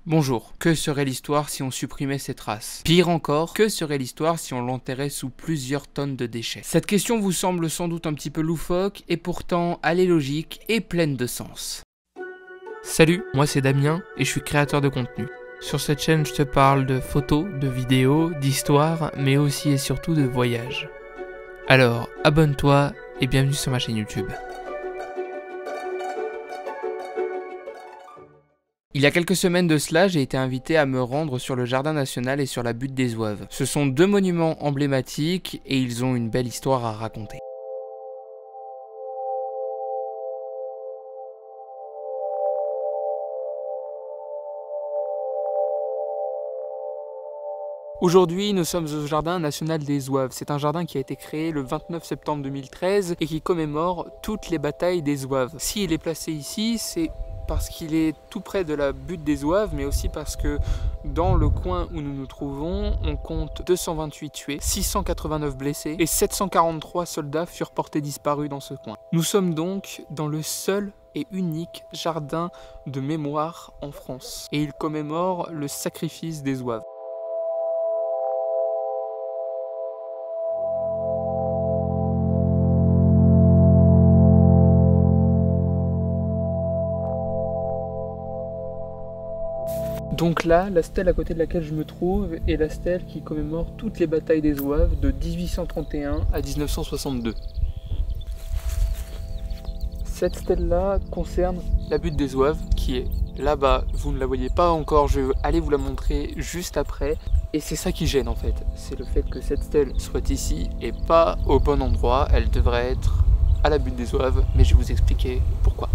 Bonjour, que serait l'histoire si on supprimait cette race? Pire encore, que serait l'histoire si on l'enterrait sous plusieurs tonnes de déchets? Cette question vous semble sans doute un petit peu loufoque, et pourtant elle est logique et pleine de sens. Salut, moi c'est Damien, et je suis créateur de contenu. Sur cette chaîne, je te parle de photos, de vidéos, d'histoires, mais aussi et surtout de voyages. Alors, abonne-toi, et bienvenue sur ma chaîne YouTube. Il y a quelques semaines de cela, j'ai été invité à me rendre sur le Jardin National et sur la butte des Zouaves. Ce sont deux monuments emblématiques et ils ont une belle histoire à raconter. Aujourd'hui, nous sommes au Jardin National des Zouaves. C'est un jardin qui a été créé le 29 septembre 2013 et qui commémore toutes les batailles des Zouaves. S'il est placé ici, c'est parce qu'il est tout près de la butte des Zouaves, mais aussi parce que dans le coin où nous nous trouvons, on compte 228 tués, 689 blessés et 743 soldats furent portés disparus dans ce coin. Nous sommes donc dans le seul et unique jardin de mémoire en France, et il commémore le sacrifice des Zouaves. Donc là, la stèle à côté de laquelle je me trouve est la stèle qui commémore toutes les batailles des Zouaves de 1831 à 1962. Cette stèle-là concerne la butte des Zouaves qui est là-bas. Vous ne la voyez pas encore, je vais aller vous la montrer juste après. Et c'est ça qui gêne en fait, c'est le fait que cette stèle soit ici et pas au bon endroit. Elle devrait être à la butte des Zouaves, mais je vais vous expliquer pourquoi.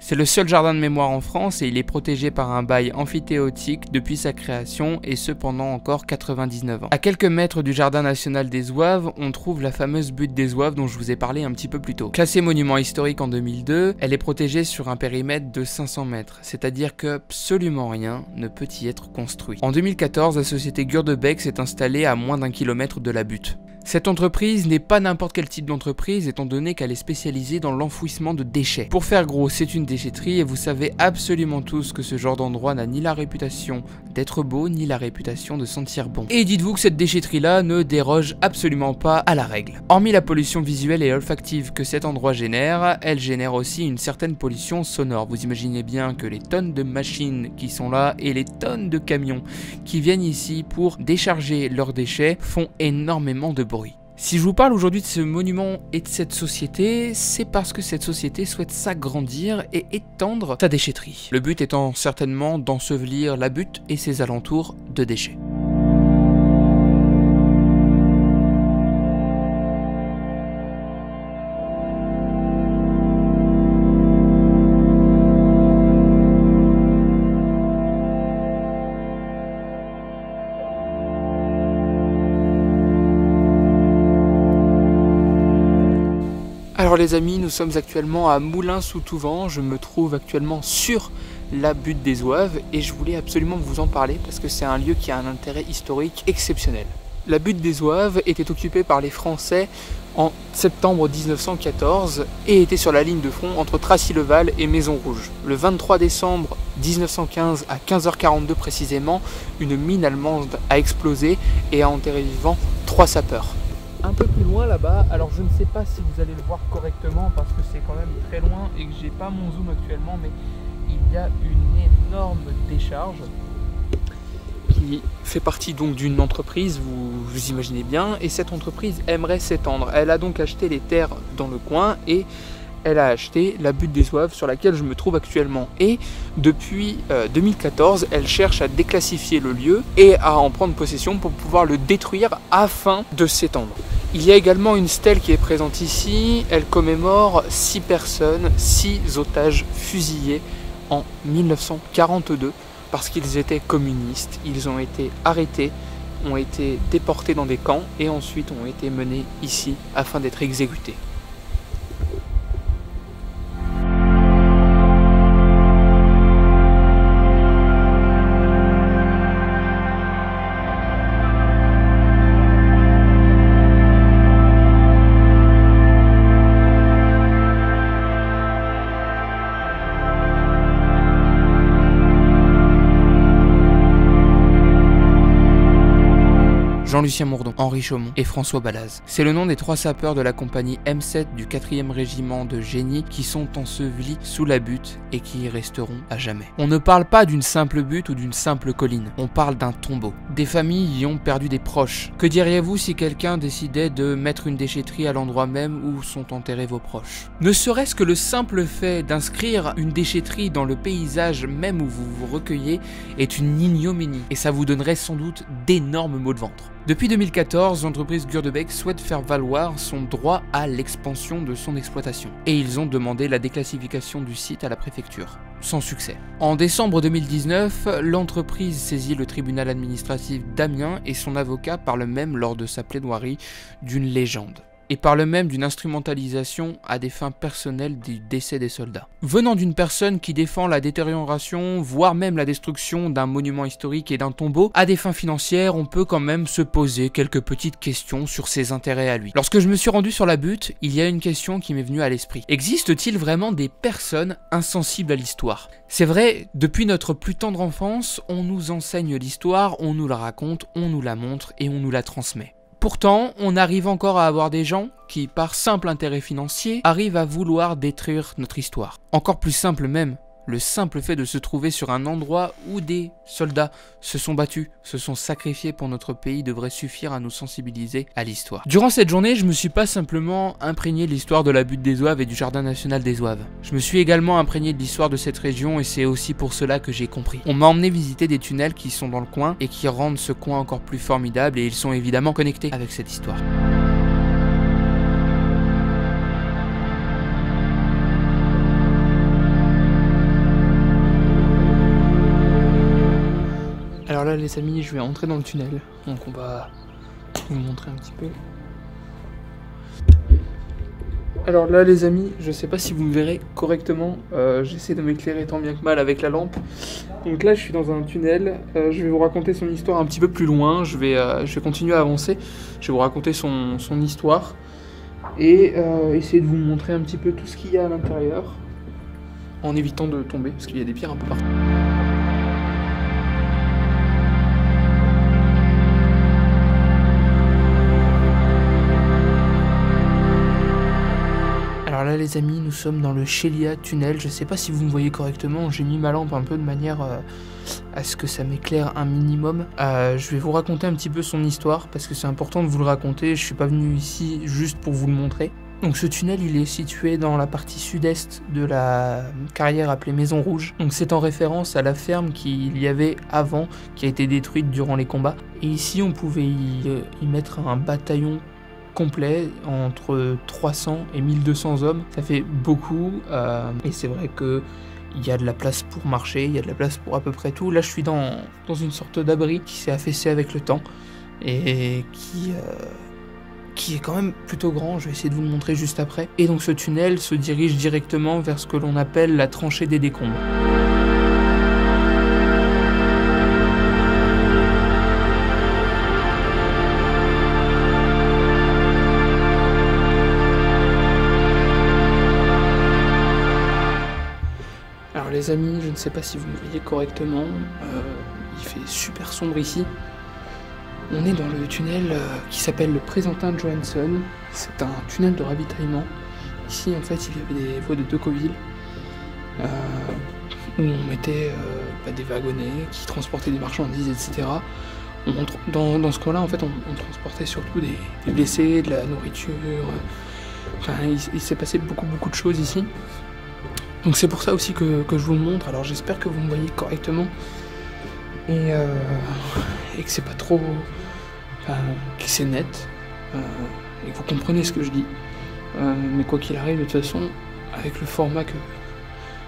C'est le seul jardin de mémoire en France et il est protégé par un bail amphithéotique depuis sa création et ce pendant encore 99 ans. À quelques mètres du Jardin National des Zouaves, on trouve la fameuse butte des Zouaves dont je vous ai parlé un petit peu plus tôt. Classée monument historique en 2002, elle est protégée sur un périmètre de 500 mètres, c'est-à-dire que absolument rien ne peut y être construit. En 2014, la société Gurdebeck s'est installée à moins d'1 kilomètre de la butte. Cette entreprise n'est pas n'importe quel type d'entreprise étant donné qu'elle est spécialisée dans l'enfouissement de déchets. Pour faire gros, c'est une déchetterie et vous savez absolument tous que ce genre d'endroit n'a ni la réputation d'être beau ni la réputation de sentir bon. Et dites-vous que cette déchetterie-là ne déroge absolument pas à la règle. Hormis la pollution visuelle et olfactive que cet endroit génère, elle génère aussi une certaine pollution sonore. Vous imaginez bien que les tonnes de machines qui sont là et les tonnes de camions qui viennent ici pour décharger leurs déchets font énormément de bruit. Si je vous parle aujourd'hui de ce monument et de cette société, c'est parce que cette société souhaite s'agrandir et étendre sa déchetterie. Le but étant certainement d'ensevelir la butte et ses alentours de déchets. Alors les amis, nous sommes actuellement à Moulins-sous-Touvent, je me trouve actuellement sur la butte des Zouaves et je voulais absolument vous en parler parce que c'est un lieu qui a un intérêt historique exceptionnel. La butte des Zouaves était occupée par les Français en septembre 1914 et était sur la ligne de front entre Tracy-le-Val et Maison-Rouge. Le 23 décembre 1915 à 15h42 précisément, une mine allemande a explosé et a enterré vivant 3 sapeurs. Un peu plus loin là-bas, alors je ne sais pas si vous allez le voir correctement parce que c'est quand même très loin et que j'ai pas mon zoom actuellement, mais il y a une énorme décharge qui fait partie donc d'une entreprise, vous imaginez bien, et cette entreprise aimerait s'étendre. Elle a donc acheté les terres dans le coin et elle a acheté la butte des Zouaves sur laquelle je me trouve actuellement. Et depuis 2014, elle cherche à déclassifier le lieu et à en prendre possession pour pouvoir le détruire afin de s'étendre. Il y a également une stèle qui est présente ici. Elle commémore 6 personnes, 6 otages fusillés en 1942 parce qu'ils étaient communistes. Ils ont été arrêtés, ont été déportés dans des camps et ensuite ont été menés ici afin d'être exécutés. Jean-Lucien Mourdon, Henri Chaumont et François Balaz. C'est le nom des 3 sapeurs de la compagnie M7 du 4e régiment de génie qui sont ensevelis sous la butte et qui y resteront à jamais. On ne parle pas d'une simple butte ou d'une simple colline, on parle d'un tombeau. Des familles y ont perdu des proches. Que diriez-vous si quelqu'un décidait de mettre une déchetterie à l'endroit même où sont enterrés vos proches? Ne serait-ce que le simple fait d'inscrire une déchetterie dans le paysage même où vous vous recueillez est une ignominie et ça vous donnerait sans doute d'énormes maux de ventre. Depuis 2014, l'entreprise Gurdebeck souhaite faire valoir son droit à l'expansion de son exploitation et ils ont demandé la déclassification du site à la préfecture. Sans succès. En décembre 2019, l'entreprise saisit le tribunal administratif d'Amiens et son avocat parle même lors de sa plaidoirie d'une légende. Et parle même d'une instrumentalisation à des fins personnelles du décès des soldats. Venant d'une personne qui défend la détérioration, voire même la destruction d'un monument historique et d'un tombeau, à des fins financières, on peut quand même se poser quelques petites questions sur ses intérêts à lui. Lorsque je me suis rendu sur la butte, il y a une question qui m'est venue à l'esprit. Existe-t-il vraiment des personnes insensibles à l'histoire? C'est vrai, depuis notre plus tendre enfance, on nous enseigne l'histoire, on nous la raconte, on nous la montre et on nous la transmet. Pourtant, on arrive encore à avoir des gens qui, par simple intérêt financier, arrivent à vouloir détruire notre histoire. Encore plus simple même, le simple fait de se trouver sur un endroit où des soldats se sont battus, se sont sacrifiés pour notre pays devrait suffire à nous sensibiliser à l'histoire. Durant cette journée, je me suis pas simplement imprégné de l'histoire de la butte des Zouaves et du jardin national des Zouaves. Je me suis également imprégné de l'histoire de cette région et c'est aussi pour cela que j'ai compris. On m'a emmené visiter des tunnels qui sont dans le coin et qui rendent ce coin encore plus formidable et ils sont évidemment connectés avec cette histoire. Alors là les amis, je vais entrer dans le tunnel, donc on va vous montrer un petit peu. Alors là les amis, je sais pas si vous me verrez correctement, j'essaie de m'éclairer tant bien que mal avec la lampe. Donc là je suis dans un tunnel, je vais vous raconter son histoire un petit peu plus loin, je vais continuer à avancer, je vais vous raconter son histoire et essayer de vous montrer un petit peu tout ce qu'il y a à l'intérieur en évitant de tomber parce qu'il y a des pierres un peu partout. Alors là les amis, nous sommes dans le Chélia tunnel, je sais pas si vous me voyez correctement, j'ai mis ma lampe un peu de manière à ce que ça m'éclaire un minimum. Je vais vous raconter un petit peu son histoire parce que c'est important de vous le raconter, je suis pas venu ici juste pour vous le montrer. Donc ce tunnel il est situé dans la partie sud-est de la carrière appelée Maison Rouge. Donc c'est en référence à la ferme qu'il y avait avant, qui a été détruite durant les combats. Et ici on pouvait y mettre un bataillon complet entre 300 et 1200 hommes, ça fait beaucoup et c'est vrai que il y a de la place pour marcher, il y a de la place pour à peu près tout. Là je suis dans une sorte d'abri qui s'est affaissé avec le temps et qui est quand même plutôt grand, je vais essayer de vous le montrer juste après. Et donc ce tunnel se dirige directement vers ce que l'on appelle la tranchée des décombres. Alors les amis, je ne sais pas si vous me voyez correctement, il fait super sombre ici. On est dans le tunnel qui s'appelle le Présentin Johansson. C'est un tunnel de ravitaillement. Ici en fait il y avait des voies de Decauville où on mettait des wagonnets qui transportaient des marchandises, etc. Dans ce coin-là en fait on transportait surtout des blessés, de la nourriture. Enfin il s'est passé beaucoup de choses ici. Donc c'est pour ça aussi que je vous le montre, alors j'espère que vous me voyez correctement et que c'est pas trop... que c'est net et que vous comprenez ce que je dis. Mais quoi qu'il arrive, de toute façon, avec le format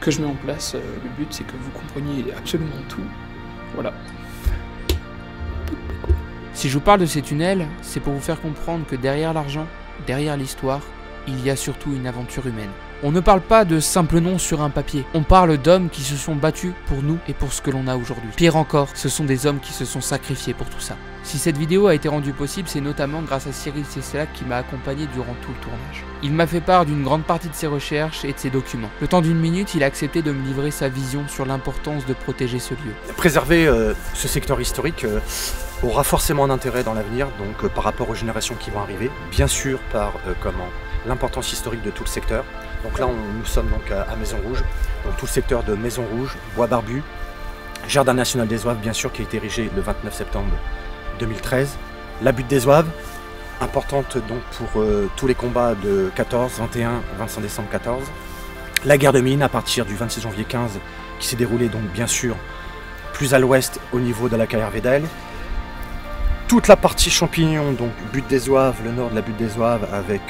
que je mets en place, le but c'est que vous compreniez absolument tout. Voilà. Si je vous parle de ces tunnels, c'est pour vous faire comprendre que derrière l'argent, derrière l'histoire, il y a surtout une aventure humaine. On ne parle pas de simples noms sur un papier, on parle d'hommes qui se sont battus pour nous et pour ce que l'on a aujourd'hui. Pire encore, ce sont des hommes qui se sont sacrifiés pour tout ça. Si cette vidéo a été rendue possible, c'est notamment grâce à Cyril Cessellac qui m'a accompagné durant tout le tournage. Il m'a fait part d'une grande partie de ses recherches et de ses documents. Le temps d'une minute, il a accepté de me livrer sa vision sur l'importance de protéger ce lieu. Préserver ce secteur historique aura forcément un intérêt dans l'avenir, donc par rapport aux générations qui vont arriver, bien sûr par l'importance historique de tout le secteur. Donc là, nous sommes donc à Maison Rouge, donc tout le secteur de Maison Rouge, Bois Barbu, Jardin national des Oeuvres, bien sûr, qui a été érigé le 29 septembre 2013. La butte des Oeuvres, importante donc pour tous les combats de 14, 21, 25 décembre 14. La guerre de Mine à partir du 26 janvier 15, qui s'est déroulée donc bien sûr plus à l'ouest au niveau de la carrière Védel. Toute la partie champignons, donc butte des Oeuvres, le nord de la butte des Oeuvres, avec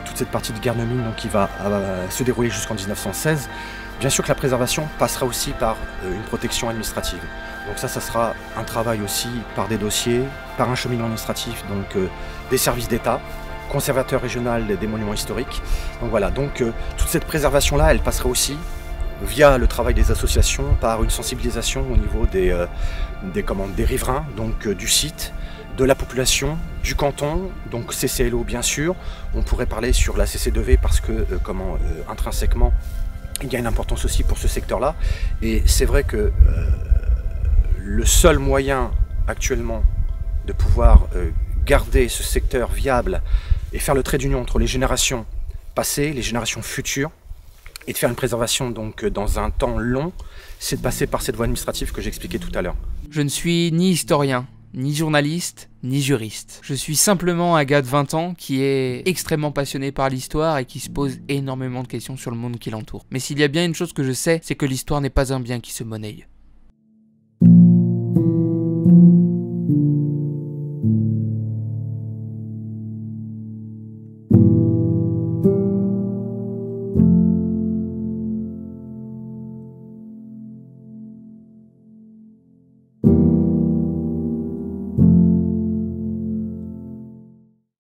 toute cette partie de guerre de Mine donc, qui va se dérouler jusqu'en 1916. Bien sûr que la préservation passera aussi par une protection administrative. Donc ça sera un travail aussi par des dossiers, par un cheminement administratif, donc des services d'État, conservateur régional des monuments historiques. Donc voilà, donc toute cette préservation-là, elle passera aussi via le travail des associations, par une sensibilisation au niveau des riverains, donc du site, de la population, du canton, donc CCLO bien sûr. On pourrait parler sur la CC2V parce que intrinsèquement, il y a une importance aussi pour ce secteur-là. Et c'est vrai que le seul moyen actuellement de pouvoir garder ce secteur viable et faire le trait d'union entre les générations passées, les générations futures, et de faire une préservation donc dans un temps long, c'est de passer par cette voie administrative que j'expliquais tout à l'heure. Je ne suis ni historien, ni journaliste, ni juriste. Je suis simplement un gars de 20 ans qui est extrêmement passionné par l'histoire et qui se pose énormément de questions sur le monde qui l'entoure. Mais s'il y a bien une chose que je sais, c'est que l'histoire n'est pas un bien qui se monnaie.